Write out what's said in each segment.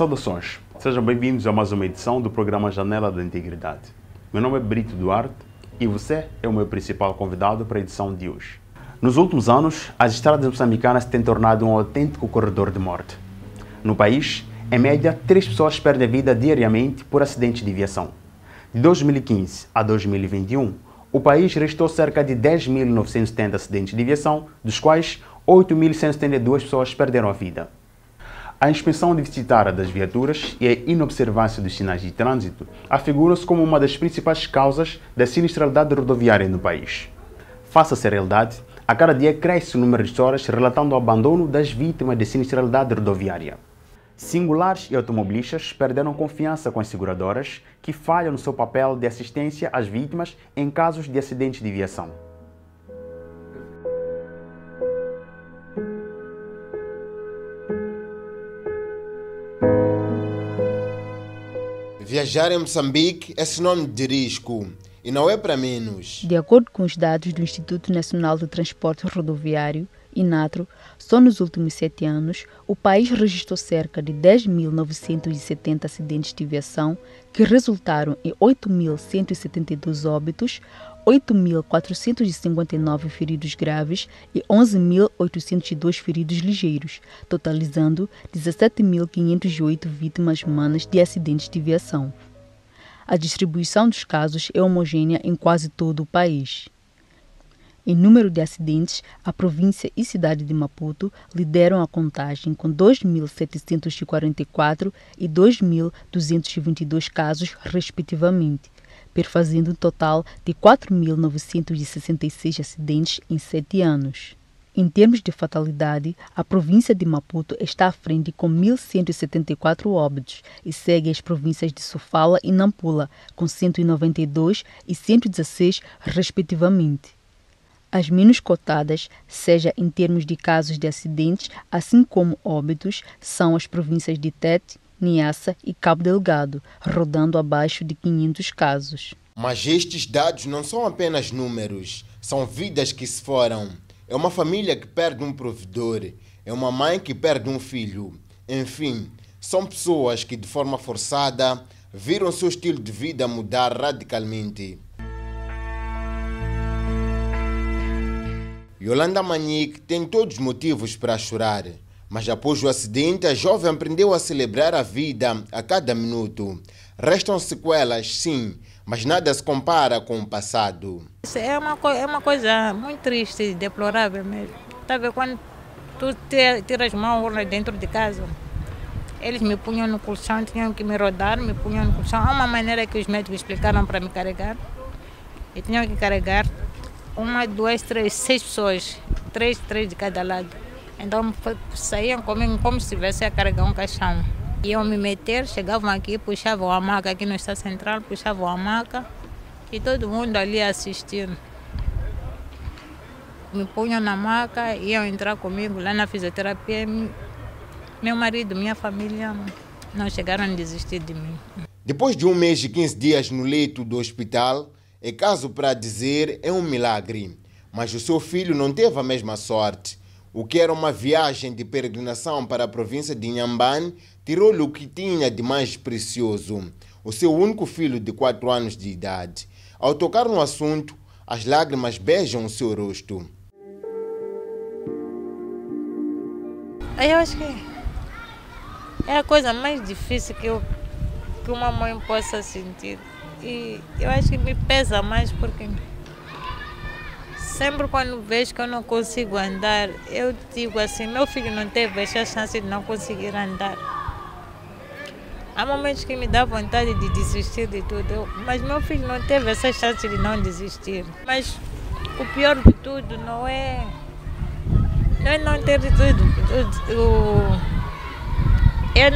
Saudações, sejam bem-vindos a mais uma edição do programa Janela da Integridade. Meu nome é Brito Duarte e você é o meu principal convidado para a edição de hoje. Nos últimos anos, as estradas moçambicanas têm tornado um autêntico corredor de morte. No país, em média, 3 pessoas perdem a vida diariamente por acidentes de viação. De 2015 a 2021, o país registrou cerca de 10.970 acidentes de viação, dos quais 8.172 pessoas perderam a vida. A inspeção deficitária das viaturas e a inobservância dos sinais de trânsito afiguram-se como uma das principais causas da sinistralidade rodoviária no país. Face a essa realidade, a cada dia cresce o número de histórias relatando o abandono das vítimas de sinistralidade rodoviária. Singulares e automobilistas perderam confiança com as seguradoras, que falham no seu papel de assistência às vítimas em casos de acidentes de viação. Viajar em Moçambique é sinônimo de risco e não é para menos. De acordo com os dados do Instituto Nacional de Transporte Rodoviário, INATRO, só nos últimos 7 anos, o país registrou cerca de 10.970 acidentes de viação que resultaram em 8.172 óbitos, 8.459 feridos graves e 11.802 feridos ligeiros, totalizando 17.508 vítimas humanas de acidentes de viação. A distribuição dos casos é homogênea em quase todo o país. Em número de acidentes, a província e cidade de Maputo lideram a contagem com 2.744 e 2.222 casos, respectivamente, perfazendo um total de 4.966 acidentes em 7 anos. Em termos de fatalidade, a província de Maputo está à frente com 1.174 óbitos e segue as províncias de Sofala e Nampula, com 192 e 116, respectivamente. As menos cotadas, seja em termos de casos de acidentes, assim como óbitos, são as províncias de Tete, Niassa e Cabo Delgado, rodando abaixo de 500 casos. Mas estes dados não são apenas números, são vidas que se foram. É uma família que perde um provedor, é uma mãe que perde um filho. Enfim, são pessoas que de forma forçada viram seu estilo de vida mudar radicalmente. Yolanda Manique tem todos os motivos para chorar, mas após o acidente a jovem aprendeu a celebrar a vida a cada minuto. Restam sequelas, sim, mas nada se compara com o passado. É uma coisa muito triste e deplorável mesmo. Tá vendo, quando tu tiras mão dentro de casa, eles me punham no colchão, tinham que me rodar, me punham no colchão. Há uma maneira que os médicos explicaram para me carregar. E tinham que carregar 1, 2, 3, 6 pessoas, 3 de cada lado. Então saíam comigo como se estivesse a carregar um caixão. Iam me meter, chegavam aqui, puxavam a maca aqui no Estado Central, puxavam a maca e todo mundo ali a assistir. Me punham na maca, iam entrar comigo lá na fisioterapia. Meu marido, minha família não chegaram a desistir de mim. Depois de 1 mês e 15 dias no leito do hospital, é caso para dizer é um milagre. Mas o seu filho não teve a mesma sorte. O que era uma viagem de peregrinação para a província de Inhambane tirou-lhe o que tinha de mais precioso, o seu único filho de 4 anos de idade. Ao tocar no assunto, as lágrimas beijam o seu rosto. Eu acho que é a coisa mais difícil que uma mãe possa sentir. E eu acho que me pesa mais porque sempre quando vejo que eu não consigo andar, eu digo assim, meu filho não teve essa chance de não conseguir andar. Há momentos que me dá vontade de desistir de tudo, mas meu filho não teve essa chance de não desistir. Mas o pior de tudo não é não ter tudo, eu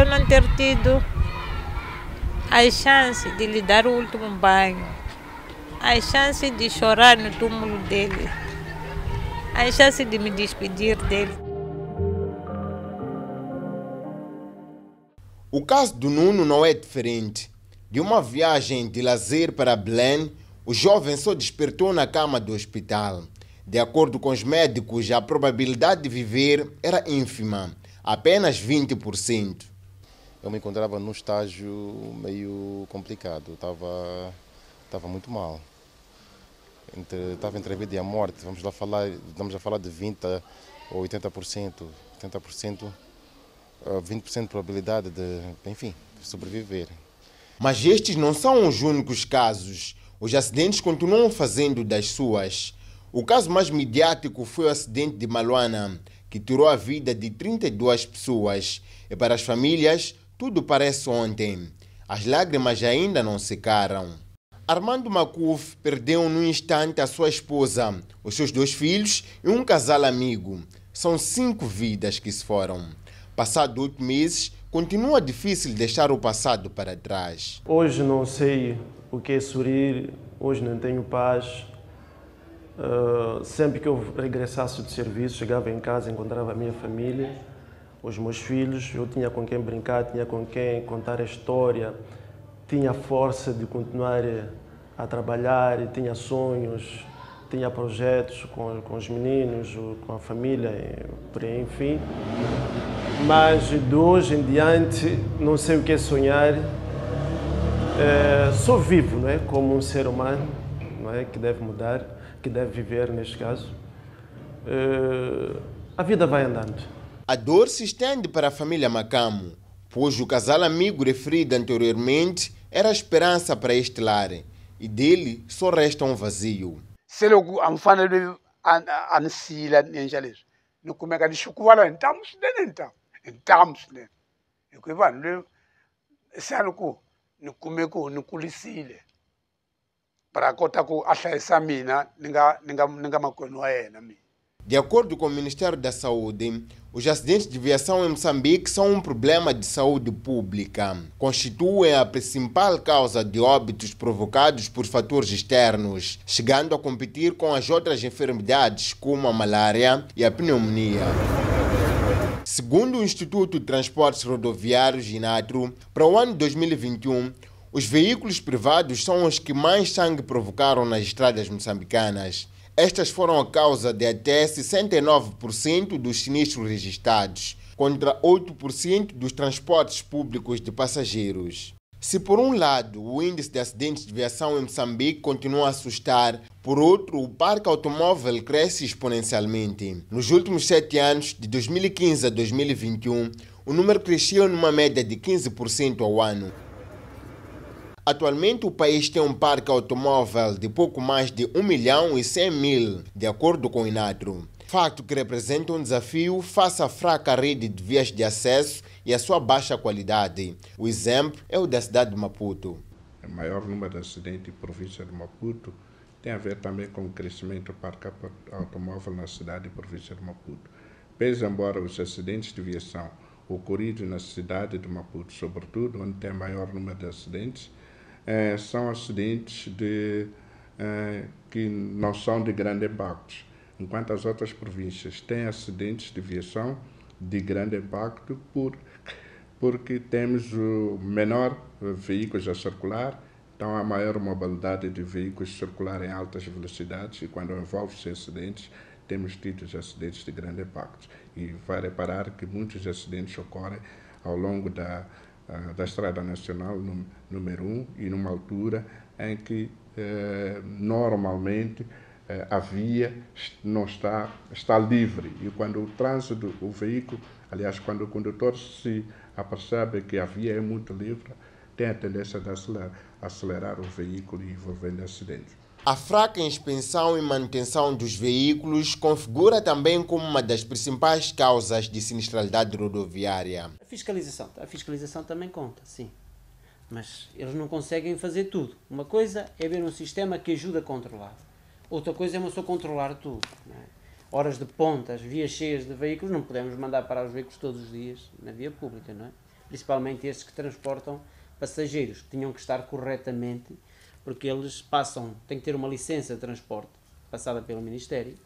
não ter tido a chance de lhe dar o último banho, a chance de chorar no túmulo dele, a chance de me despedir dele. O caso do Nuno não é diferente. De uma viagem de lazer para Belém, o jovem só despertou na cama do hospital. De acordo com os médicos, a probabilidade de viver era ínfima, apenas 20%. Eu me encontrava num estágio meio complicado, estava muito mal. Estava entre a vida e a morte, estamos a falar de 20% ou 80%, 80%, 20% de probabilidade de, enfim, sobreviver. Mas estes não são os únicos casos. Os acidentes continuam fazendo das suas. O caso mais midiático foi o acidente de Maluana, que tirou a vida de 32 pessoas. E para as famílias, tudo parece ontem. As lágrimas ainda não secaram. Armando Macuf perdeu num instante a sua esposa, os seus 2 filhos e um casal amigo. São 5 vidas que se foram. Passado 8 meses, continua difícil deixar o passado para trás. Hoje não sei o que é sorrir, hoje não tenho paz. Sempre que eu regressasse do serviço, chegava em casa, encontrava a minha família, os meus filhos, eu tinha com quem brincar, tinha com quem contar a história, tinha força de continuar a trabalhar, tinha sonhos, tinha projetos com os meninos, com a família, por aí, enfim. Mas de hoje em diante, não sei o que é sonhar. Sou vivo, não é? Como um ser humano, não é? Que deve mudar, que deve viver neste caso. A vida vai andando. A dor se estende para a família Macamo, pois o casal amigo referido anteriormente era a esperança para este lar, e dele só resta um vazio. Se logo amfana de ansila nenjalis, no como que dishukuala entamos né. Eu que vai no sanuku no como que no kulisile. Para contar com a examina ninga makono na mim. De acordo com o Ministério da Saúde, os acidentes de viação em Moçambique são um problema de saúde pública. Constituem a principal causa de óbitos provocados por fatores externos, chegando a competir com as outras enfermidades como a malária e a pneumonia. Segundo o Instituto de Transportes Rodoviários, INATRO, para o ano 2021, os veículos privados são os que mais sangue provocaram nas estradas moçambicanas. Estas foram a causa de até 69% dos sinistros registrados, contra 8% dos transportes públicos de passageiros. Se por um lado o índice de acidentes de viação em Moçambique continua a assustar, por outro o parque automóvel cresce exponencialmente. Nos últimos 7 anos, de 2015 a 2021, o número cresceu numa média de 15% ao ano. Atualmente o país tem um parque automóvel de pouco mais de 1.100.000, de acordo com o INATRO. Fato que representa um desafio face à fraca rede de vias de acesso e à sua baixa qualidade. O exemplo é o da cidade de Maputo. O maior número de acidentes na província de Maputo tem a ver também com o crescimento do parque automóvel na cidade e província de Maputo. Pese embora os acidentes de viação ocorridos na cidade de Maputo, sobretudo onde tem maior número de acidentes, são acidentes que não são de grande impacto, enquanto as outras províncias têm acidentes de viação de grande impacto porque temos o menor veículos a circular, então há maior mobilidade de veículos a circular em altas velocidades e quando envolve-se acidentes, temos tido acidentes de grande impacto. E vai reparar que muitos acidentes ocorrem ao longo da Estrada Nacional número 1 e numa altura em que normalmente a via não está livre e quando o trânsito, o veículo, aliás, quando o condutor se apercebe que a via é muito livre, tem a tendência de acelerar o veículo e envolvendo acidentes. A fraca inspeção e manutenção dos veículos configura também como uma das principais causas de sinistralidade rodoviária. A fiscalização também conta, sim. Mas eles não conseguem fazer tudo. Uma coisa é ver um sistema que ajuda a controlar. Outra coisa é uma pessoa controlar tudo. Não é? Horas de ponta, as vias cheias de veículos, não podemos mandar parar os veículos todos os dias na via pública, não é? Principalmente estes que transportam passageiros, que tinham que estar corretamente, porque eles têm que ter uma licença de transporte passada pelo Ministério,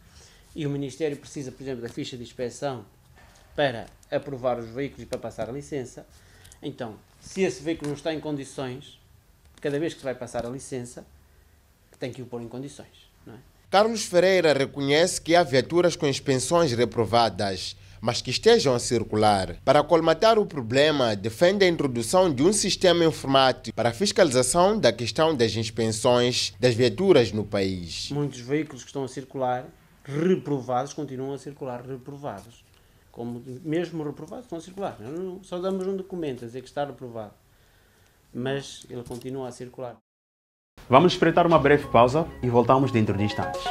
e o Ministério precisa, por exemplo, da ficha de inspeção para aprovar os veículos e para passar a licença. Então, se esse veículo não está em condições, cada vez que se vai passar a licença, tem que o pôr em condições, não é? Carlos Ferreira reconhece que há viaturas com inspeções reprovadas, mas que estejam a circular. Para colmatar o problema, defende a introdução de um sistema informático para a fiscalização da questão das inspeções das viaturas no país. Muitos veículos que estão a circular, reprovados, continuam a circular reprovados. Como mesmo reprovados estão a circular. Só damos um documento a dizer que está reprovado, mas ele continua a circular. Vamos espreitar uma breve pausa e voltamos dentro de instantes.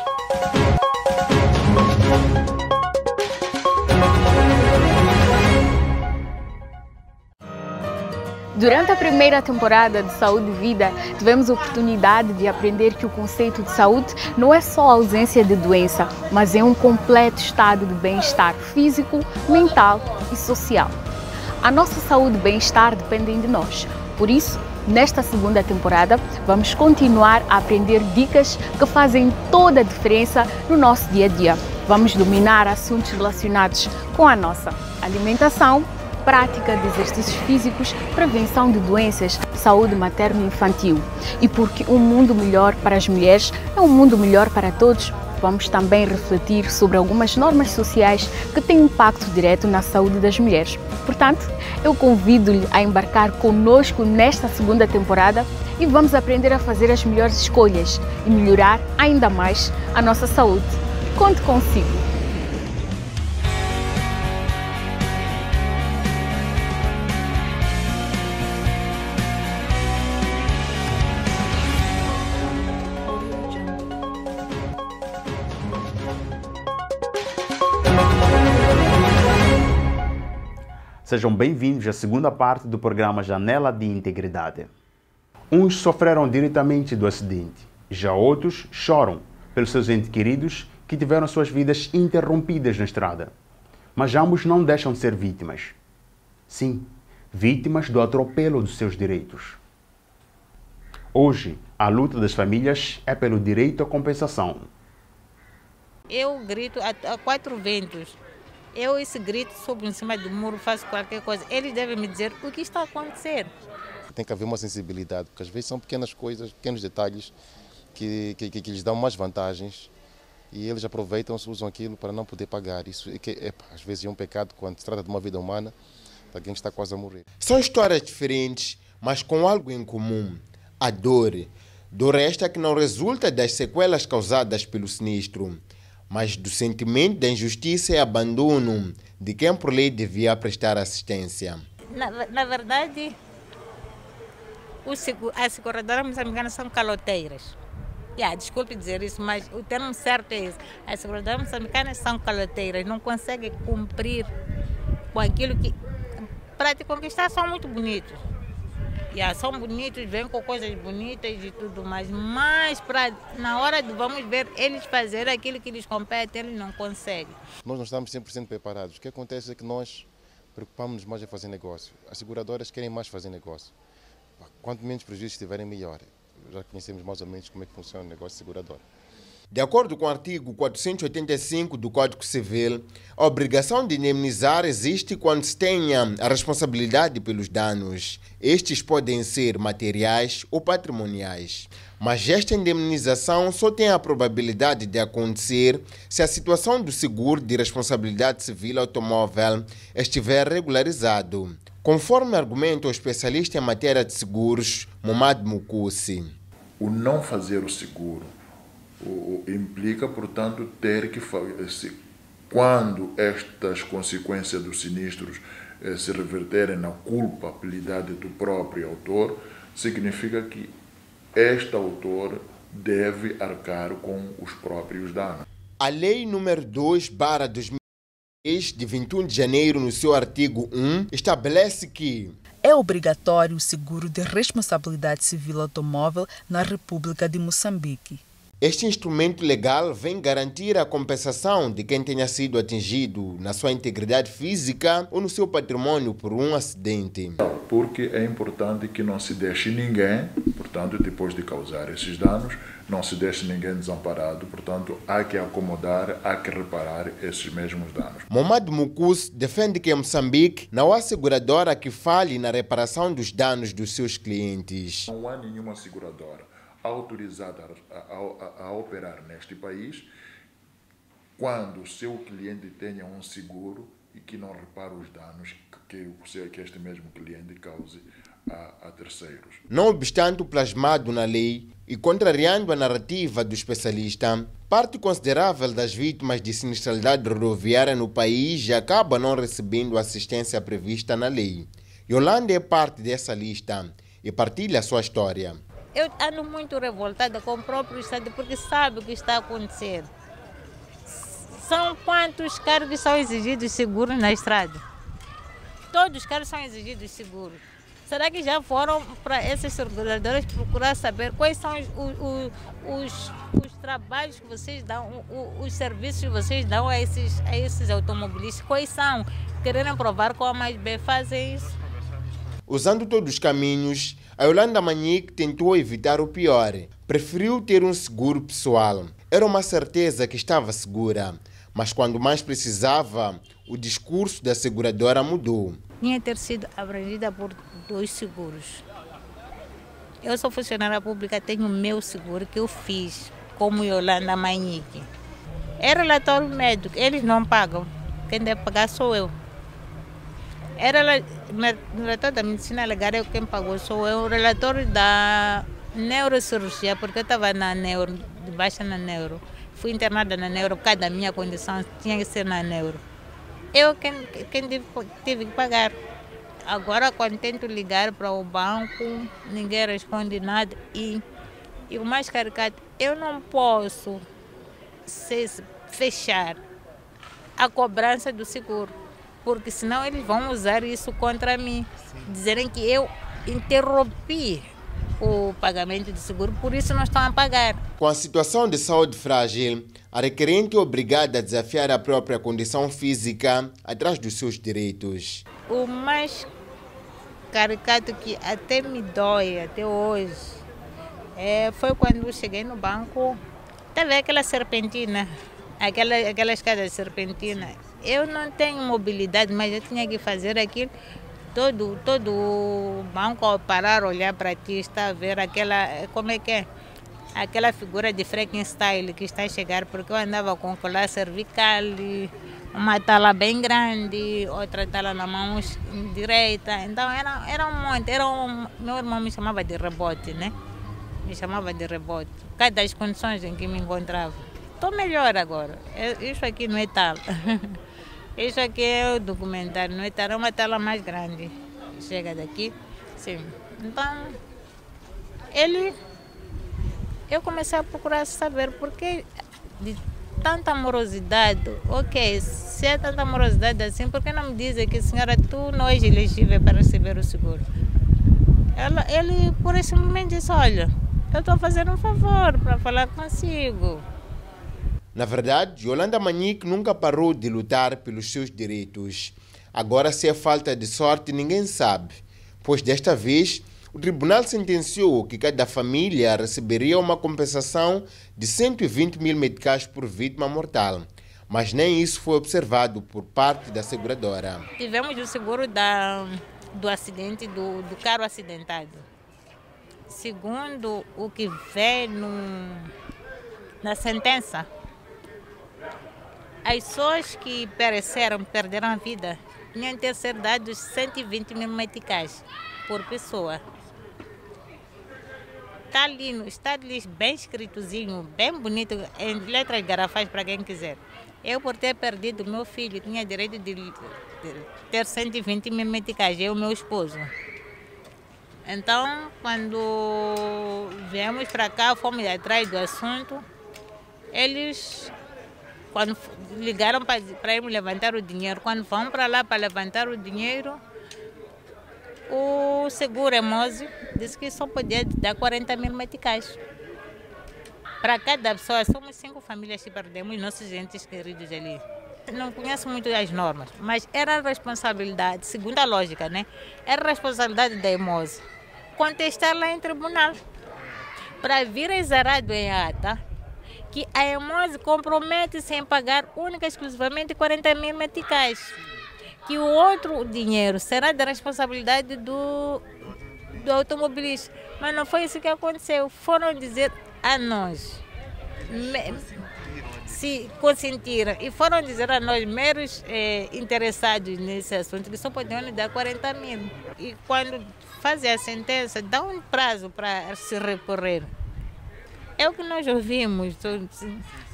Durante a primeira temporada de Saúde e Vida, tivemos a oportunidade de aprender que o conceito de saúde não é só a ausência de doença, mas é um completo estado de bem-estar físico, mental e social. A nossa saúde e bem-estar dependem de nós. Por isso, nesta segunda temporada, vamos continuar a aprender dicas que fazem toda a diferença no nosso dia a dia. Vamos dominar assuntos relacionados com a nossa alimentação, prática de exercícios físicos, prevenção de doenças, saúde materno e infantil. E porque um mundo melhor para as mulheres é um mundo melhor para todos, vamos também refletir sobre algumas normas sociais que têm impacto direto na saúde das mulheres. Portanto, eu convido-lhe a embarcar conosco nesta segunda temporada e vamos aprender a fazer as melhores escolhas e melhorar ainda mais a nossa saúde. Conte consigo! Sejam bem-vindos à segunda parte do programa Janela de Integridade. Uns sofreram diretamente do acidente, já outros choram pelos seus entes queridos que tiveram suas vidas interrompidas na estrada. Mas ambos não deixam de ser vítimas. Sim, vítimas do atropelo dos seus direitos. Hoje, a luta das famílias é pelo direito à compensação. Eu grito a quatro ventos. Eu, esse grito, subo em cima do muro, faço qualquer coisa. Eles devem me dizer o que está a acontecer. Tem que haver uma sensibilidade, porque às vezes são pequenas coisas, pequenos detalhes que lhes dão mais vantagens e eles aproveitam-se, usam aquilo para não poder pagar. Isso às vezes é um pecado quando se trata de uma vida humana, de alguém que está quase a morrer. São histórias diferentes, mas com algo em comum: a dor. Dor esta que não resulta das sequelas causadas pelo sinistro, mas do sentimento da injustiça e abandono de quem por lei devia prestar assistência. Na verdade, as seguradoras moçambicanas são caloteiras. Desculpe dizer isso, mas o termo certo é esse. As seguradoras moçambicanas são caloteiras, não conseguem cumprir com aquilo que... Para te conquistar são muito bonitos. São bonitos, vêm com coisas bonitas e tudo mais, mas na hora de vamos ver eles fazer aquilo que lhes compete, eles não conseguem. Nós não estamos 100% preparados. O que acontece é que nós preocupamos-nos mais em fazer negócio. As seguradoras querem mais fazer negócio. Quanto menos prejuízos tiverem, melhor. Já conhecemos mais ou menos como é que funciona o negócio de seguradora. De acordo com o artigo 485 do Código Civil, a obrigação de indemnizar existe quando se tenha a responsabilidade pelos danos. Estes podem ser materiais ou patrimoniais. Mas esta indemnização só tem a probabilidade de acontecer se a situação do seguro de responsabilidade civil automóvel estiver regularizado, conforme argumenta o especialista em matéria de seguros, Momad Mukusi. O não fazer o seguro implica, portanto, ter que quando estas consequências dos sinistros se reverterem na culpabilidade do próprio autor, significa que este autor deve arcar com os próprios danos. A Lei nº 2/2003, de 21 de janeiro, no seu artigo 1, estabelece que é obrigatório o seguro de responsabilidade civil automóvel na República de Moçambique. Este instrumento legal vem garantir a compensação de quem tenha sido atingido na sua integridade física ou no seu patrimônio por um acidente. Porque é importante que não se deixe ninguém, portanto, depois de causar esses danos, não se deixe ninguém desamparado, portanto, há que acomodar, há que reparar esses mesmos danos. Momad Mukusi defende que em Moçambique não há seguradora que falhe na reparação dos danos dos seus clientes. Não há nenhuma seguradora autorizada a operar neste país quando o seu cliente tenha um seguro e que não repara os danos que este mesmo cliente cause a terceiros. Não obstante o plasmado na lei e contrariando a narrativa do especialista, parte considerável das vítimas de sinistralidade rodoviária no país já acaba não recebendo a assistência prevista na lei. Yolanda é parte dessa lista e partilha a sua história. Eu ando muito revoltada com o próprio Estado porque sabe o que está a acontecer. São quantos carros são exigidos seguros na estrada? Todos os carros são exigidos seguros. Será que já foram para essas seguradoras procurar saber quais são os trabalhos que vocês dão, os serviços que vocês dão a esses automobilistas? Quais são? Querendo provar como a mais B fazem isso? Usando todos os caminhos, a Yolanda Manique tentou evitar o pior. Preferiu ter um seguro pessoal. Era uma certeza que estava segura. Mas quando mais precisava, o discurso da seguradora mudou. Tinha ter sido abrangida por 2 seguros. Eu sou funcionária pública, tenho o meu seguro que eu fiz, como Yolanda Manique. É relatório médico, eles não pagam. Quem deve pagar sou eu. O relatório da medicina legal é quem pagou, sou eu. O relatório da neurocirurgia, porque eu estava na neuro, de baixa na neuro. Fui internada na neuro, por causa da minha condição, tinha que ser na neuro. Eu quem tive que pagar. Agora, quando tento ligar para o banco, ninguém responde nada. E o mais caricato, eu não posso fechar a cobrança do seguro, porque senão eles vão usar isso contra mim. Dizerem que eu interrompi o pagamento do seguro, por isso não estão a pagar. Com a situação de saúde frágil, a requerente é obrigada a desafiar a própria condição física atrás dos seus direitos. O mais caricato que até me dói até hoje foi quando eu cheguei no banco, teve aquela serpentina, aquela escada de serpentina. Eu não tenho mobilidade, mas eu tinha que fazer aquilo. Todo o banco ao parar, olhar para ti, está a ver aquela, como é que é? Aquela figura de Frankenstein que está a chegar, porque eu andava com colar cervical, uma tala bem grande, outra tala na mão direita. Então era um monte, meu irmão me chamava de rebote, né? Me chamava de rebote, por causa das condições em que me encontrava. Estou melhor agora, isso aqui não é tala. Isso aqui é o documentário, não é tala, é uma tala mais grande. Chega daqui, sim. Então, eu comecei a procurar saber por que de tanta morosidade. Ok, se é tanta morosidade assim, por que não me dizem que, senhora, tu não és elegível para receber o seguro? Ele, por esse momento, disse, olha, eu estou fazendo um favor para falar consigo. Na verdade, Yolanda Manique nunca parou de lutar pelos seus direitos. Agora, se é falta de sorte, ninguém sabe, pois desta vez o tribunal sentenciou que cada família receberia uma compensação de 120 mil meticais por vítima mortal. Mas nem isso foi observado por parte da seguradora. Tivemos o seguro do acidente, do carro acidentado. Segundo o que vê na sentença, as pessoas que perderam a vida, tinham que ser dados 120 mil meticais por pessoa. Está ali bem escritozinho, bem bonito, em letras garrafais para quem quiser. Eu, por ter perdido meu filho, tinha direito de ter 120 mil meticais, eu e meu esposo. Então, quando viemos para cá, fomos atrás do assunto, eles... Quando ligaram para irmos levantar o dinheiro, quando vão para lá para levantar o dinheiro, o seguro Emose disse que só podia dar 40 mil meticais. Para cada pessoa, somos 5 famílias que perdemos nossos entes queridos ali. Não conheço muito as normas, mas era responsabilidade, segundo a lógica, né? Era responsabilidade da Emose contestar lá em tribunal para vir exarado em ata que a Emose compromete-se em pagar única e exclusivamente 40 mil meticais. Que o outro dinheiro será da responsabilidade do automobilista. Mas não foi isso que aconteceu. Foram dizer a nós. se consentiram e foram dizer a nós, meros interessados nesse assunto, que só podiam nos dar 40 mil. E quando fazem a sentença, dá um prazo para se recorrer. É o que nós ouvimos,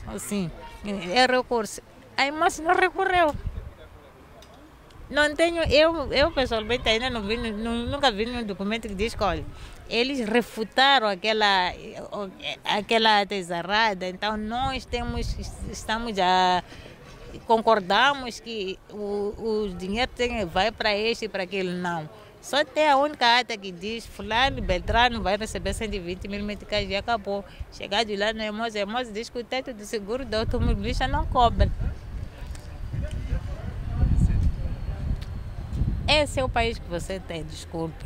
assim, é recurso. A moça não recorreu. Não tenho, eu pessoalmente ainda não vi, nunca vi nenhum documento que diz que, olha, eles refutaram aquela tesarada, então nós concordamos que o dinheiro vai para este e para aquele, não. Só tem a única ata que diz fulano, Beltrano vai receber 120 mil meticais e acabou. Chegado lá na Emosa, a Emosa diz que o teto do seguro do automobilista não cobre. Esse é o país que você tem, desculpa.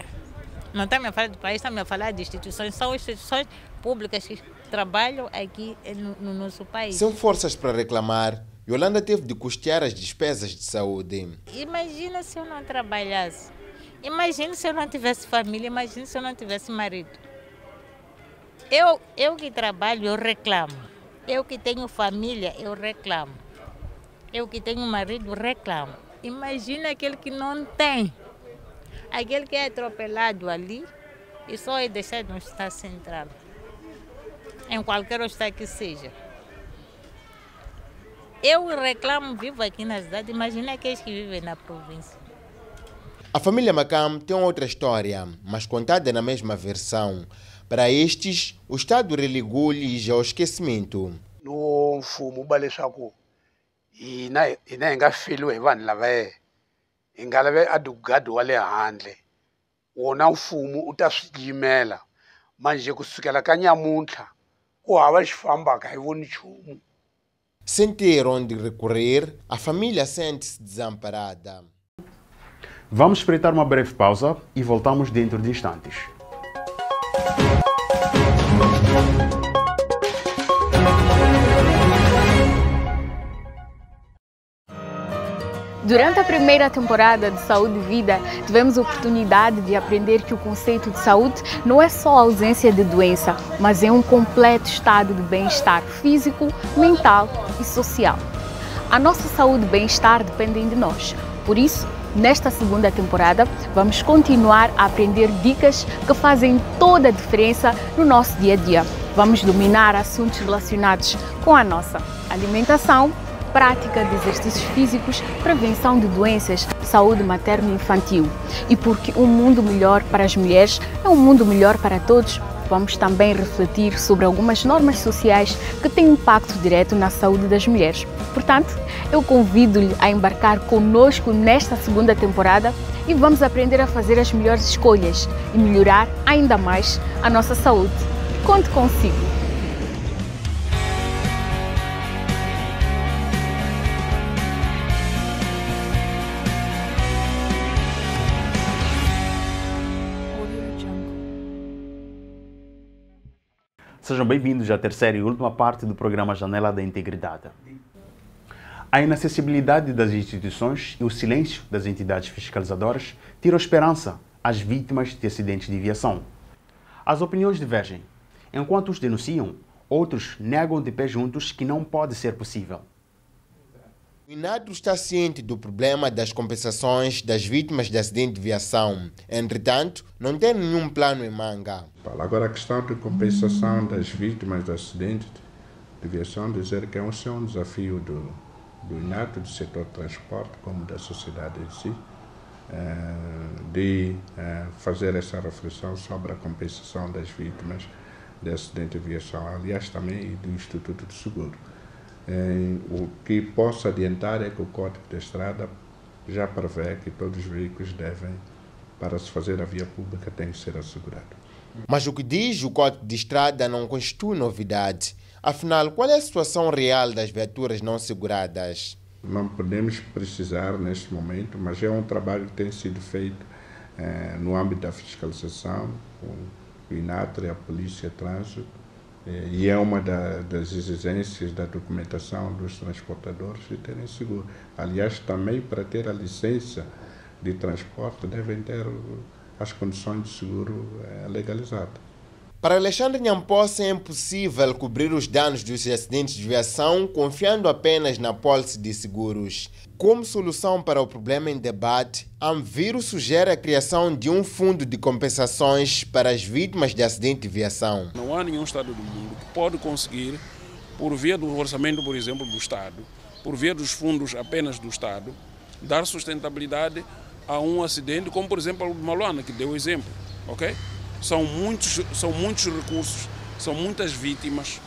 Não está me a falar do país, está me a falar de instituições. São instituições públicas que trabalham aqui no nosso país. Sem forças para reclamar, Yolanda teve de custear as despesas de saúde. Imagina se eu não trabalhasse. Imagina se eu não tivesse família. Imagina se eu não tivesse marido. Eu que trabalho, eu reclamo. Eu que tenho família, eu reclamo. Eu que tenho marido, reclamo. Imagina aquele que não tem. Aquele que é atropelado ali e só é deixado no estado central. Em qualquer estado que seja. Eu reclamo, vivo aqui na cidade. Imagina aqueles que vivem na província. A família Macam tem outra história, mas contada na mesma versão. Para estes, o Estado relegou-lhes ao esquecimento. No fumo baleshaku. Ina inga filho evan lave. Ingalave adugado wale handle. Wona mfumo utaswijimela. Manje kusukela kanyamuntlha. Ku hava xifamba ka ivoni chumu. Sem ter onde recorrer, a família sente-se desamparada. Vamos espreitar uma breve pausa e voltamos dentro de instantes. Durante a primeira temporada de Saúde e Vida, tivemos a oportunidade de aprender que o conceito de saúde não é só a ausência de doença, mas é um completo estado de bem-estar físico, mental e social. A nossa saúde e bem-estar dependem de nós. Por isso, nesta segunda temporada, vamos continuar a aprender dicas que fazem toda a diferença no nosso dia a dia. Vamos dominar assuntos relacionados com a nossa alimentação, prática de exercícios físicos, prevenção de doenças, saúde materno-infantil. E porque um mundo melhor para as mulheres é um mundo melhor para todos, vamos também refletir sobre algumas normas sociais que têm impacto direto na saúde das mulheres. Portanto, eu convido-lhe a embarcar conosco nesta segunda temporada e vamos aprender a fazer as melhores escolhas e melhorar ainda mais a nossa saúde. Conte consigo! Sejam bem-vindos à terceira e última parte do programa Janela da Integridade. A inacessibilidade das instituições e o silêncio das entidades fiscalizadoras tiram esperança às vítimas de acidentes de aviação. As opiniões divergem. Enquanto os denunciam, outros negam de pé juntos que não pode ser possível. O INADRO está ciente do problema das compensações das vítimas de acidente de aviação. Entretanto, não tem nenhum plano em manga. Agora, a questão de compensação das vítimas de acidente de aviação, dizer que é um desafio do INADRO, do setor de transporte, como da sociedade em si, de fazer essa reflexão sobre a compensação das vítimas de acidente de aviação, aliás, também do Instituto de Seguro. O que posso adiantar é que o Código da Estrada já prevê que todos os veículos devem, para se fazer a via pública, têm que ser assegurados. Mas o que diz o Código de Estrada não constitui novidade. Afinal, qual é a situação real das viaturas não seguradas? Não podemos precisar neste momento, mas é um trabalho que tem sido feito no âmbito da fiscalização, com o INADRO e a Polícia de Trânsito, e é uma das exigências da documentação dos transportadores de terem seguro. Aliás, também para ter a licença de transporte devem ter as condições de seguro legalizadas. Para Alexandre Nyamposa é impossível cobrir os danos dos acidentes de viação confiando apenas na pólice de seguros. Como solução para o problema em debate, a Anviro sugere a criação de um fundo de compensações para as vítimas de acidente de viação. Não há nenhum Estado do mundo que pode conseguir, por via do orçamento, por exemplo, do Estado, por via dos fundos apenas do Estado, dar sustentabilidade a um acidente, como por exemplo o de Maluana, que deu o exemplo, ok? São muitos recursos, são muitas vítimas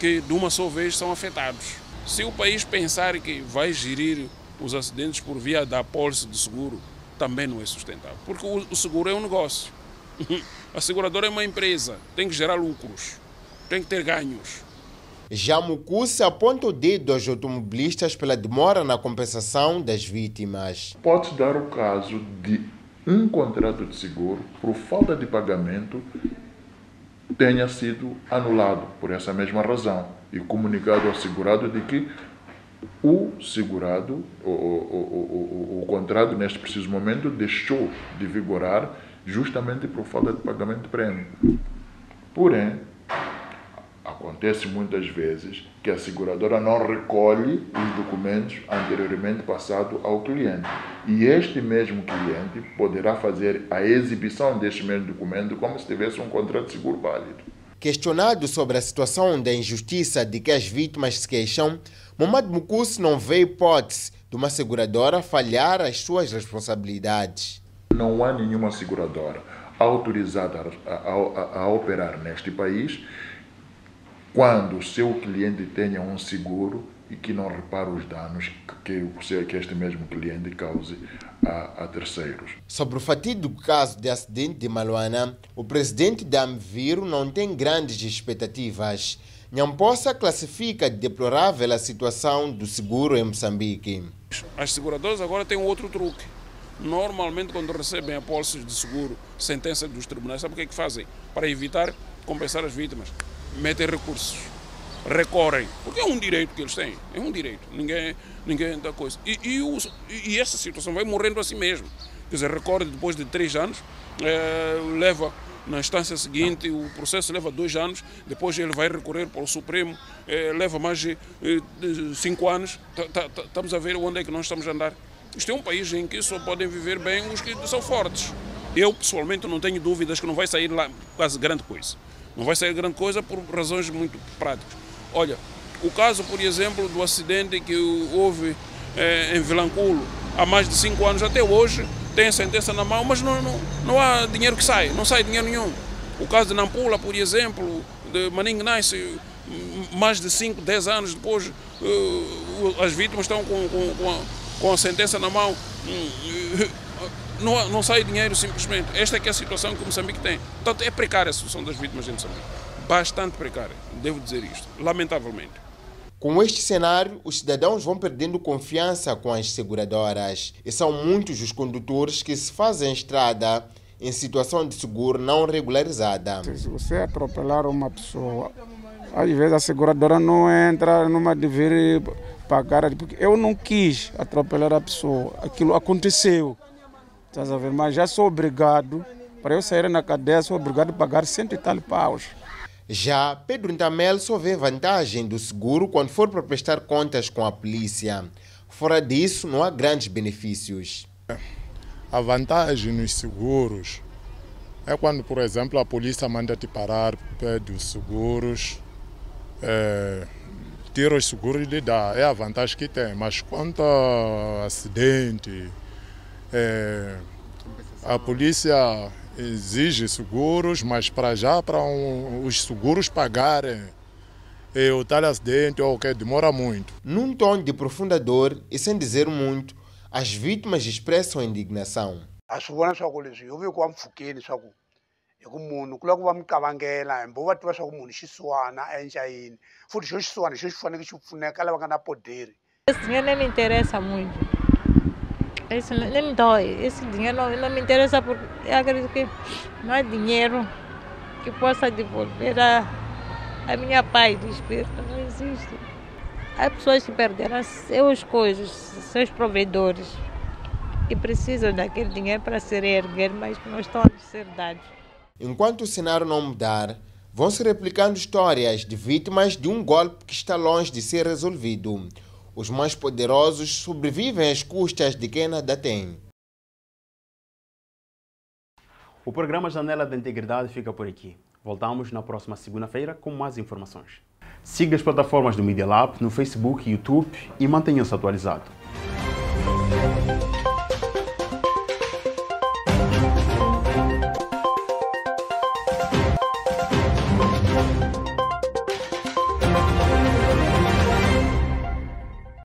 que de uma só vez são afetados. Se o país pensar que vai gerir os acidentes por via da apólice de seguro, também não é sustentável, porque o seguro é um negócio. A seguradora é uma empresa, tem que gerar lucros, tem que ter ganhos. Já Mukusa aponta o dedo aos automobilistas pela demora na compensação das vítimas. Pode-se dar o caso de um contrato de seguro, por falta de pagamento, tenha sido anulado por essa mesma razão e comunicado ao segurado de que o segurado, o contrato neste preciso momento deixou de vigorar justamente por falta de pagamento de prêmio. Porém, acontece muitas vezes que a seguradora não recolhe os documentos anteriormente passados ao cliente. E este mesmo cliente poderá fazer a exibição deste mesmo documento como se tivesse um contrato de seguro válido. Questionado sobre a situação da injustiça de que as vítimas se queixam, Mohamed Mukusa não vê hipótese de uma seguradora falhar as suas responsabilidades. Não há nenhuma seguradora autorizada a operar neste país quando o seu cliente tenha um seguro e que não repare os danos que este mesmo cliente cause a terceiros. Sobre o fatídico caso de acidente de Maluana, o presidente da Anviro não tem grandes expectativas. Nyamposa classifica de deplorável a situação do seguro em Moçambique. As seguradoras agora têm um outro truque. Normalmente, quando recebem apólices de seguro, sentença dos tribunais, sabe o que é que fazem? Para evitar compensar as vítimas, metem recursos, recorrem, porque é um direito que eles têm, é um direito, ninguém dá coisa. E essa situação vai morrendo assim mesmo. Quer dizer, recorre depois de 3 anos, leva na instância seguinte, o processo leva 2 anos, depois ele vai recorrer para o Supremo, leva mais de 5 anos. Estamos a ver onde é que nós estamos a andar. Isto é um país em que só podem viver bem os que são fortes. Eu, pessoalmente, não tenho dúvidas que não vai sair lá quase grande coisa. Não vai sair grande coisa por razões muito práticas. Olha, o caso, por exemplo, do acidente que houve em Vilanculo há mais de 5 anos, até hoje, tem a sentença na mão, mas não há dinheiro que sai, não sai dinheiro nenhum. O caso de Nampula, por exemplo, de Maningue Nice, mais de 5, 10 anos depois, as vítimas estão com a sentença na mão. Não sai dinheiro simplesmente. Esta é que é a situação que o Moçambique tem. Portanto, é precária a situação das vítimas em Moçambique. Bastante precária, devo dizer isto, lamentavelmente. Com este cenário, os cidadãos vão perdendo confiança com as seguradoras. E são muitos os condutores que se fazem estrada em situação de seguro não regularizada. Se você atropelar uma pessoa, às vezes a seguradora não entra numa dever pagar, porque eu não quis atropelar a pessoa, aquilo aconteceu. Estás a ver? Mas já sou obrigado, para eu sair na cadeia, sou obrigado a pagar 100 e tal paus. Já Pedro Ntamel só vê vantagem do seguro quando for para prestar contas com a polícia. Fora disso, não há grandes benefícios. A vantagem nos seguros é quando, por exemplo, a polícia manda te parar, pede os seguros, tira os seguros e lhe dá. É a vantagem que tem. Mas quanto a acidente, a polícia exige seguros, mas para já, para os seguros pagarem o tal acidente ou que demora muito. Num tom de profunda dor e sem dizer muito, as vítimas expressam indignação. Asubona swaku leswi yo vekiwa mpfhukeni swaku hi ku munhu ku lava ku va mi kavangela hambi va tiva swaku munhu xisiwana a enxayini futhi xo xisiwana xo xi faneke xi pfuneka lava nga na poderi. Esse dinheiro nem me interessa muito. Isso nem me dói. Esse dinheiro não me interessa porque eu acredito que não é dinheiro que possa devolver a minha paz de espírito. Não existe. Há pessoas que perderam suas coisas, seus provedores e precisam daquele dinheiro para se reerguer, mas não estão a ser dados. Enquanto o cenário não mudar, vão se replicando histórias de vítimas de um golpe que está longe de ser resolvido. Os mais poderosos sobrevivem às custas de quem nada tem. O programa Janela da Integridade fica por aqui. Voltamos na próxima segunda-feira com mais informações. Siga as plataformas do Media Lab no Facebook e YouTube e mantenha-se atualizado.